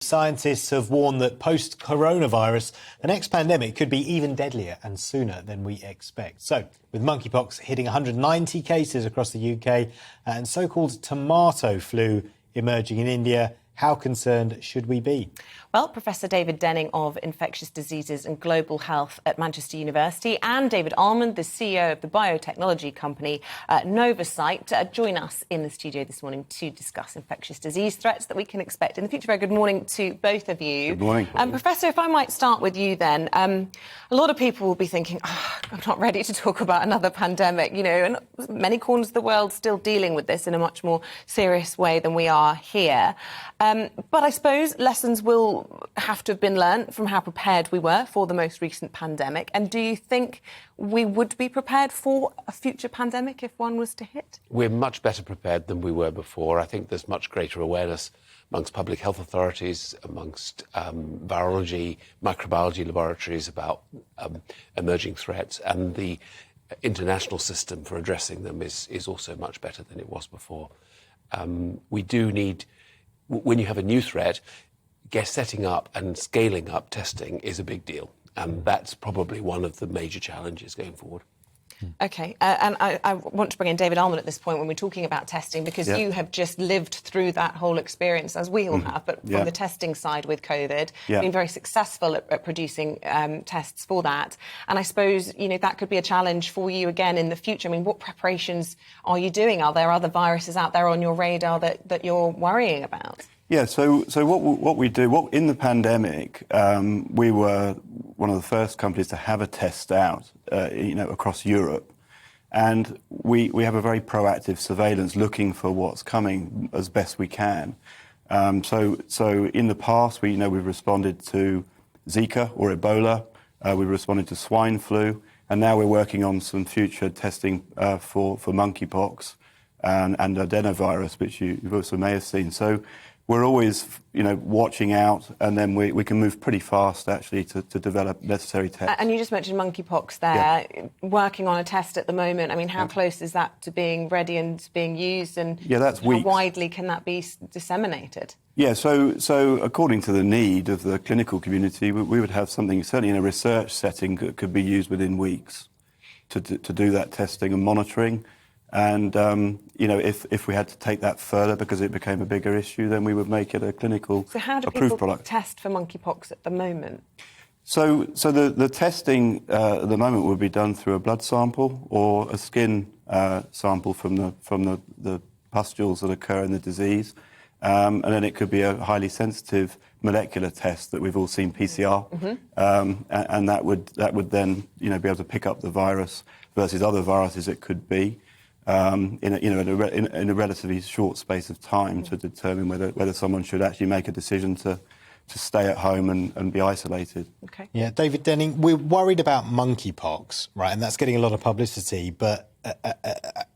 Scientists have warned that post-coronavirus, the next pandemic could be even deadlier and sooner than we expect. So, with monkeypox hitting 190 cases across the UK and so-called tomato flu emerging in India, how concerned should we be? Well, Professor David Denning of Infectious Diseases and Global Health at Manchester University and David Allmond, the CEO of the biotechnology company Novocyte, join us in the studio this morning to discuss infectious disease threats that we can expect in the future. Very good morning to both of you. Good morning. Professor, if I might start with you then. A lot of people will be thinking, I'm not ready to talk about another pandemic, and many corners of the world still dealing with this in a much more serious way than we are here. But I suppose lessons will have to have been learnt from how prepared we were for the most recent pandemic. And do you think we would be prepared for a future pandemic if one was to hit? We're much better prepared than we were before. I think there's much greater awareness amongst public health authorities, amongst virology, microbiology laboratories about emerging threats, and the international system for addressing them is also much better than it was before. We do need, when you have a new threat, setting up and scaling up testing is a big deal. And that's probably one of the major challenges going forward. OK, and I want to bring in David Allmond at this point when we're talking about testing, because you have just lived through that whole experience, as we all have, but from the testing side with COVID, been very successful at producing tests for that. And I suppose, that could be a challenge for you again in the future. I mean, what preparations are you doing? Are there other viruses out there on your radar that you're worrying about? Yeah, so what we do, in the pandemic, we were one of the first companies to have a test out, across Europe. And we have a very proactive surveillance looking for what's coming as best we can. So in the past, we've responded to Zika or Ebola, we've responded to swine flu, and now we're working on some future testing for monkeypox and adenovirus, which you also may have seen. So we're always, watching out, and then we can move pretty fast, actually, to develop necessary tests. And you just mentioned monkeypox there, working on a test at the moment. I mean, how close is that to being ready and being used, and that's how widely can that be disseminated? Yeah, so according to the need of the clinical community, we would have something, certainly in a research setting, that could be used within weeks to do that testing and monitoring. And, if we had to take that further because it became a bigger issue, then we would make it a clinical approved product. So how do people test for monkeypox at the moment? So the testing at the moment would be done through a blood sample or a skin sample from the pustules that occur in the disease. And then it could be a highly sensitive molecular test that we've all seen, PCR. And that would then, be able to pick up the virus versus other viruses it could be. In a relatively short space of time to determine whether someone should actually make a decision to stay at home and be isolated. Okay. Yeah, David Denning, we're worried about monkeypox, right? And that's getting a lot of publicity, but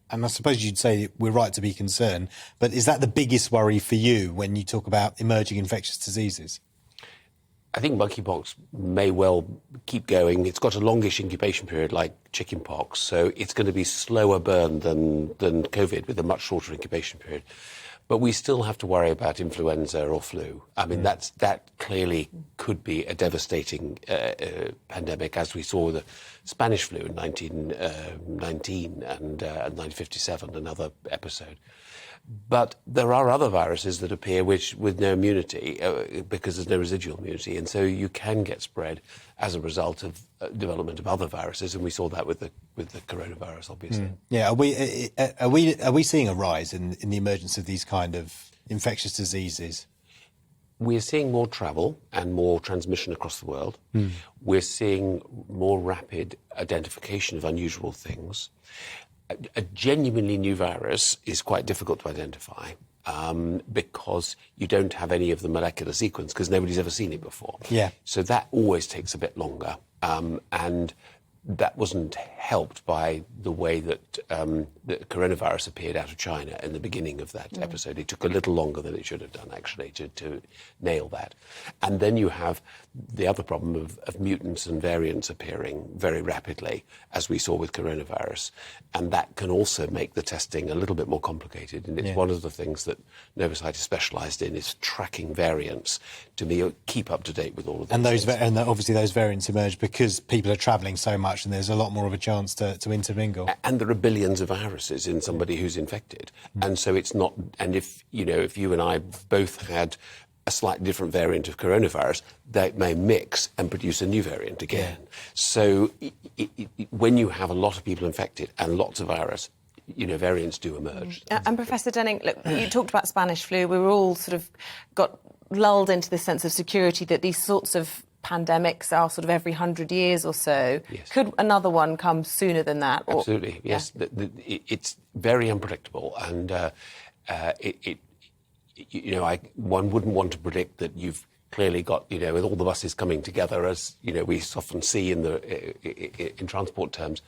and I suppose you'd say we're right to be concerned, but is that the biggest worry for you when you talk about emerging infectious diseases? I think monkeypox may well keep going. It's got a longish incubation period like chickenpox, so it's going to be slower burn than COVID with a much shorter incubation period. But we still have to worry about influenza or flu. I mean, that clearly could be a devastating pandemic, as we saw the Spanish flu in 1919 and 1957, another episode. But there are other viruses that appear with no immunity because there's no residual immunity, and so you can get spread as a result of development of other viruses, and we saw that with the coronavirus, obviously. Yeah, are we seeing a rise in the emergence of these kind of infectious diseases? We're seeing more travel and more transmission across the world. We're seeing more rapid identification of unusual things. A genuinely new virus is quite difficult to identify because you don't have any of the molecular sequence because nobody's ever seen it before. Yeah. So that always takes a bit longer. And that wasn't helped by the way that the coronavirus appeared out of China in the beginning of that episode. It took a little longer than it should have done, actually, to nail that. And then you have the other problem of mutants and variants appearing very rapidly, as we saw with coronavirus. And that can also make the testing a little bit more complicated. And it's one of the things that Novocyte is specialised in, is tracking variants to keep up to date with all of those. And obviously those variants emerge because people are travelling so much and there's a lot more of a chance to intermingle. And there are billions of viruses in somebody who's infected. And so it's not, and if you and I both had a slightly different variant of coronavirus, that may mix and produce a new variant again. So when you have a lot of people infected and lots of virus, variants do emerge. And Professor Denning, look, you talked about Spanish flu. We were all sort of got lulled into this sense of security that these sorts of pandemics are sort of every 100 years or so. Yes. Could another one come sooner than that? Absolutely, yes. It's very unpredictable, and one wouldn't want to predict that you've clearly got, with all the buses coming together, as we often see in transport terms.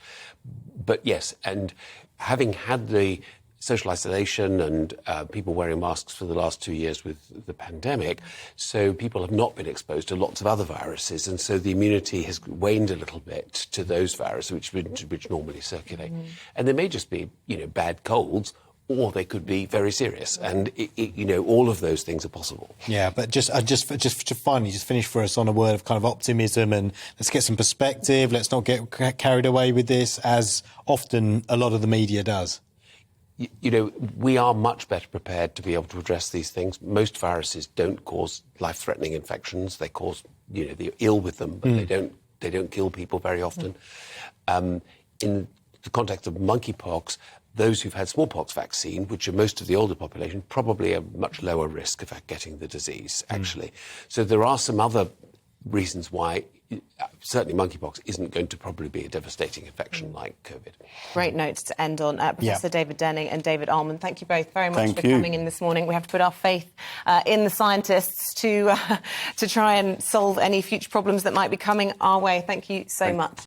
But yes, and having had the social isolation and people wearing masks for the last 2 years with the pandemic, so people have not been exposed to lots of other viruses, and so the immunity has waned a little bit to those viruses which normally circulate. And there may just be, bad colds, or they could be very serious, and all of those things are possible. Yeah, but just finally, finish for us on a word of kind of optimism, and let's get some perspective. Let's not get carried away with this, as often a lot of the media does. We are much better prepared to be able to address these things. Most viruses don't cause life-threatening infections. They cause, they're ill with them, but they don't kill people very often. In the context of monkeypox, those who've had smallpox vaccine, which are most of the older population, probably a much lower risk of getting the disease, actually. So there are some other reasons why certainly monkeypox isn't going to probably be a devastating infection like COVID. Great notes to end on. Professor David Denning and David Allmond, thank you both very much Thank for you. coming in this morning. We have to put our faith in the scientists to try and solve any future problems that might be coming our way. Thank you so much.